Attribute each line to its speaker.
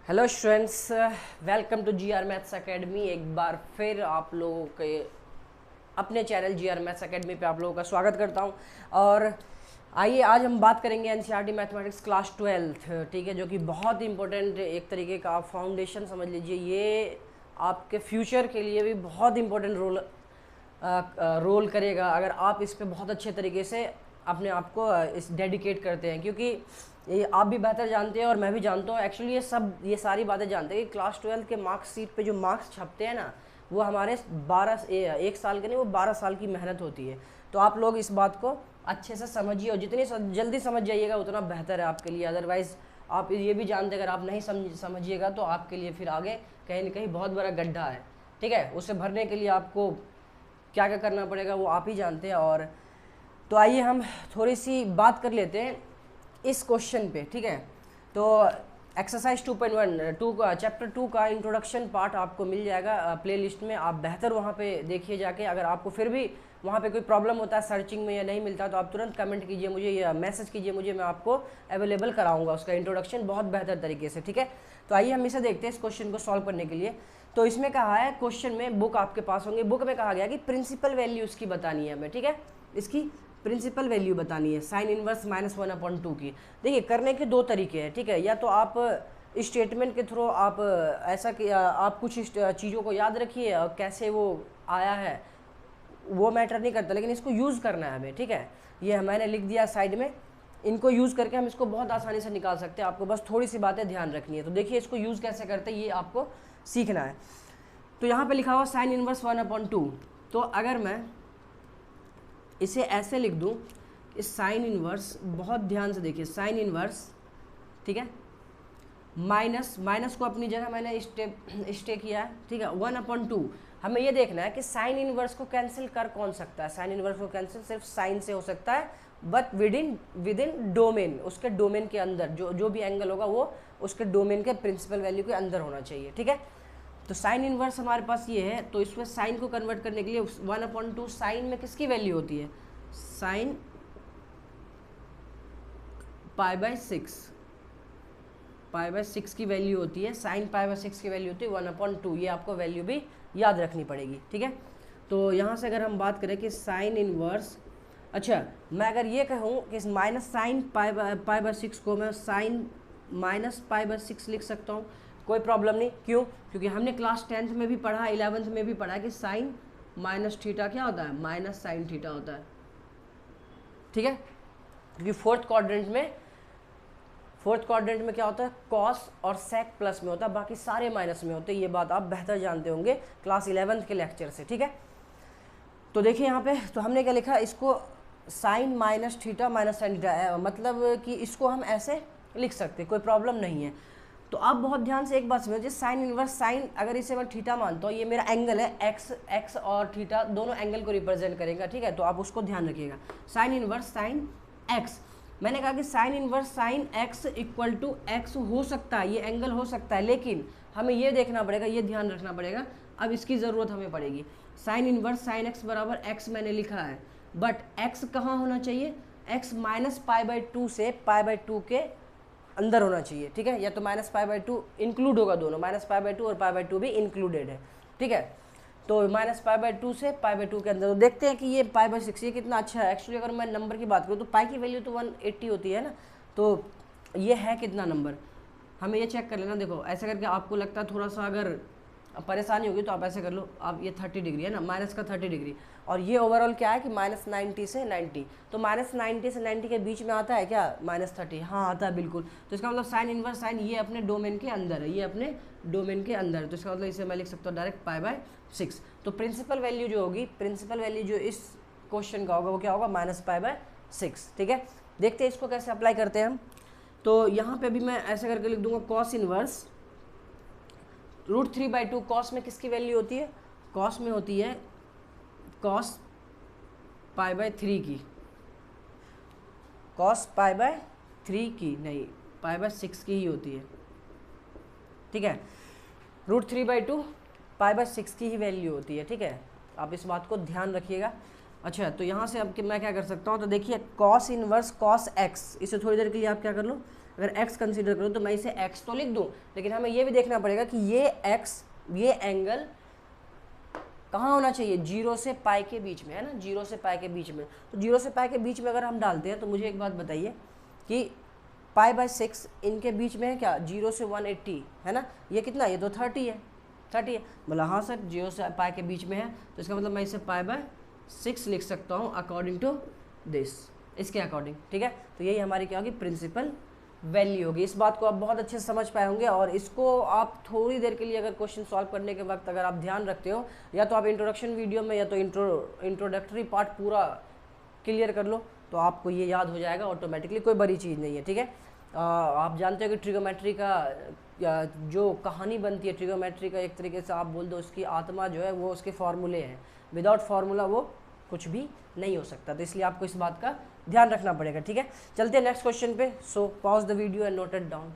Speaker 1: Hello students, welcome to GR maths academy. एक बार फिर आप लोगों के अपने चैनल जीआर मैथ्स एकेडमी पे आप लोगों का स्वागत करता हूं। और आइए आज हम बात करेंगे एनसीईआरटी मैथमेटिक्स क्लास 12, ठीक है, जो कि बहुत ही इंपॉर्टेंट एक तरीके का आप फाउंडेशन समझ लीजिए। ये आपके फ्यूचर के लिए भी बहुत इंपॉर्टेंट रोल करेगा अगर आप इस पे बहुत अच्छे तरीके से अपने आप को इस डेडिकेट करते हैं, क्योंकि ये आप भी बेहतर जानते हैं और मैं भी जानता हूँ। एक्चुअली ये सारी बातें जानते हैं कि क्लास 12 के मार्क्स शीट पे जो मार्क्स छपते हैं ना, वो हमारे 1 साल के नहीं, वो 12 साल की मेहनत होती है। तो आप लोग इस बात को अच्छे से समझिए और जितनी जल्दी समझ जाइएगा उतना बेहतर है आपके लिए। अदरवाइज़ आप ये भी जानते हैं, अगर आप नहीं समझिएगा तो आपके लिए फिर आगे कहीं ना कहीं बहुत बड़ा गड्ढा है, ठीक है। उसे भरने के लिए आपको क्या क्या करना पड़ेगा वो आप ही जानते हैं। और तो आइए हम थोड़ी सी बात कर लेते हैं इस क्वेश्चन पे, ठीक है। तो एक्सरसाइज 2.1 का चैप्टर 2 का इंट्रोडक्शन पार्ट आपको मिल जाएगा प्लेलिस्ट में। आप बेहतर वहाँ पे देखिए जाके। अगर आपको फिर भी वहाँ पे कोई प्रॉब्लम होता है सर्चिंग में या नहीं मिलता तो आप तुरंत कमेंट कीजिए मुझे या मैसेज कीजिए मुझे, मैं आपको अवेलेबल कराऊंगा उसका इंट्रोडक्शन बहुत बेहतर तरीके से, ठीक है। तो आइए हम इसे देखते हैं इस क्वेश्चन को सॉल्व करने के लिए। तो इसमें कहा है, क्वेश्चन में बुक आपके पास होंगे, बुक में कहा गया कि प्रिंसिपल वैल्यू इसकी बतानी है हमें, ठीक है। इसकी प्रिंसिपल वैल्यू बतानी है साइन इनवर्स -1/2 की। देखिए करने के दो तरीके हैं, ठीक है। या तो आप स्टेटमेंट के थ्रू आप ऐसा कि आप कुछ चीज़ों को याद रखिए और कैसे वो आया है वो मैटर नहीं करता, लेकिन इसको यूज़ करना है हमें, ठीक है। ये मैंने लिख दिया साइड में, इनको यूज़ करके हम इसको बहुत आसानी से निकाल सकते हैं। आपको बस थोड़ी सी बातें ध्यान रखनी है। तो देखिए इसको यूज़ कैसे करते हैं ये आपको सीखना है। तो यहाँ पे लिखा हुआ साइन इनवर्स 1/2। तो अगर मैं इसे ऐसे लिख दूँ, इस साइन इनवर्स, बहुत ध्यान से देखिए, साइन इनवर्स, ठीक है, माइनस को अपनी जगह मैंने स्टे किया है, ठीक है। 1/2 हमें ये देखना है कि साइन इनवर्स को कैंसिल कर कौन सकता है। साइन इनवर्स को कैंसिल सिर्फ साइन से हो सकता है, बट विद इन डोमेन, उसके डोमेन के अंदर जो भी एंगल होगा वो उसके डोमेन के प्रिंसिपल वैल्यू के अंदर होना चाहिए, ठीक है। तो साइन इनवर्स हमारे पास ये है। तो इसमें साइन को कन्वर्ट करने के लिए 1/2 साइन में किसकी वैल्यू होती है, साइन π/6, π/6 की वैल्यू होती है। साइन π/6 की वैल्यू होती है 1/2। ये आपको वैल्यू भी याद रखनी पड़ेगी, ठीक है। तो यहाँ से अगर हम बात करें कि साइन इनवर्स, अच्छा मैं अगर ये कहूँ कि माइनस साइन π/6 को मैं साइन -π/6 लिख सकता हूँ, कोई प्रॉब्लम नहीं। क्यों? क्योंकि हमने क्लास 10th में भी पढ़ा, 11th में भी पढ़ा कि साइन माइनस थीटा क्या होता है, माइनस साइन थीटा होता है, ठीक है। क्योंकि फोर्थ क्वाड्रेंट में क्या होता है, कॉस और सेक प्लस में होता है, बाकी सारे माइनस में होते हैं। ये बात आप बेहतर जानते होंगे क्लास 11th के लेक्चर से, ठीक है। तो देखिए यहाँ पे तो हमने क्या लिखा, इसको sine minus theta minus sine theta, मतलब कि इसको हम ऐसे लिख सकते, कोई प्रॉब्लम नहीं है। तो आप बहुत ध्यान से एक बात समझिए, साइन इनवर्स, साइन अगर इसे मैं थीटा मानता हूँ, ये मेरा एंगल है, एक्स और थीटा दोनों एंगल को रिप्रेजेंट करेगा, ठीक है। तो आप उसको ध्यान रखिएगा, साइन इनवर्स साइन एक्स। मैंने कहा कि sine inverse sine x equal to x हो सकता है, ये एंगल हो सकता है, लेकिन हमें ये देखना पड़ेगा, ये ध्यान रखना पड़ेगा, अब इसकी ज़रूरत हमें पड़ेगी। साइन इनवर्स साइन एक्स बराबर एक्स मैंने लिखा है, बट एक्स कहाँ होना चाहिए, एक्स -π/2 से π/2 के अंदर होना चाहिए, ठीक है। या तो -π/2 इंक्लूड होगा, दोनों -π/2 और π/2 भी इंक्लूडेड है, ठीक है। तो -π/2 से π/2 के अंदर। तो देखते हैं कि ये π/6 ये कितना अच्छा है। एक्चुअली अगर मैं नंबर की बात करूँ तो पाई की वैल्यू तो 180 होती है ना, तो ये है कितना नंबर, हमें ये चेक कर लेना। देखो ऐसे करके आपको लगता है थोड़ा सा अगर परेशानी होगी तो आप ऐसे कर लो, आप ये 30 डिग्री है ना, माइनस का 30 डिग्री, और ये ओवरऑल क्या है कि -90 से 90, तो -90 से 90 के बीच में आता है क्या, -30, हाँ आता है बिल्कुल। तो इसका मतलब साइन इनवर्स साइन ये अपने डोमेन के अंदर है, ये अपने डोमेन के अंदर है। तो इसका मतलब इसे मैं लिख सकता हूँ डायरेक्ट π/6। तो प्रिंसिपल वैल्यू जो होगी, प्रिंसिपल वैल्यू जो इस क्वेश्चन का होगा वो क्या होगा, -π/6, ठीक है। देखते हैं इसको कैसे अप्लाई करते हैं हम। तो यहाँ पे भी मैं ऐसे करके लिख दूंगा कॉस इनवर्स √3/2। कॉस में किसकी वैल्यू होती है, कॉस में होती है कॉस π/3 की, कॉस π/3 की नहीं, π/6 की ही होती है, ठीक है। √3/2 π/6 की ही वैल्यू होती है, ठीक है। आप इस बात को ध्यान रखिएगा। अच्छा तो यहाँ से अब मैं क्या कर सकता हूँ, तो देखिए कॉस इनवर्स कॉस एक्स, इसे थोड़ी देर के लिए आप क्या कर लो, अगर x कंसीडर करूँ तो मैं इसे x तो लिख दूँ, लेकिन हमें ये भी देखना पड़ेगा कि ये x, ये एंगल कहाँ होना चाहिए, 0 से पाई के बीच में, है ना, 0 से पाई के बीच में। तो 0 से पाई के बीच में अगर हम डालते हैं तो मुझे एक बात बताइए कि π/6 इनके बीच में है क्या, 0 से 180, है ना, ये कितना, ये तो 30 है, 30 है। बोला हाँ सर 0 से पाई के बीच में है, तो इसका मतलब मैं इसे π/6 लिख सकता हूँ अकॉर्डिंग टू दिस, इसके अकॉर्डिंग, ठीक है। तो यही हमारी क्या होगी, प्रिंसिपल वैल्यू होगी। इस बात को आप बहुत अच्छे से समझ पाए होंगे, और इसको आप थोड़ी देर के लिए अगर क्वेश्चन सॉल्व करने के वक्त अगर आप ध्यान रखते हो, या तो आप इंट्रोडक्शन वीडियो में या तो इंट्रोडक्टरी पार्ट पूरा क्लियर कर लो, तो आपको ये याद हो जाएगा ऑटोमेटिकली, कोई बड़ी चीज़ नहीं है, ठीक है। आप जानते हो कि ट्रिगोमेट्री का जो कहानी बनती है, ट्रिगोमेट्री का एक तरीके से आप बोल दो उसकी आत्मा जो है वो उसके फार्मूले हैं, विदाउट फार्मूला वो कुछ भी नहीं हो सकता। तो इसलिए आपको इस बात का ध्यान रखना पड़ेगा, ठीक है। चलते हैं नेक्स्ट क्वेश्चन पे। So pause the video and note it down.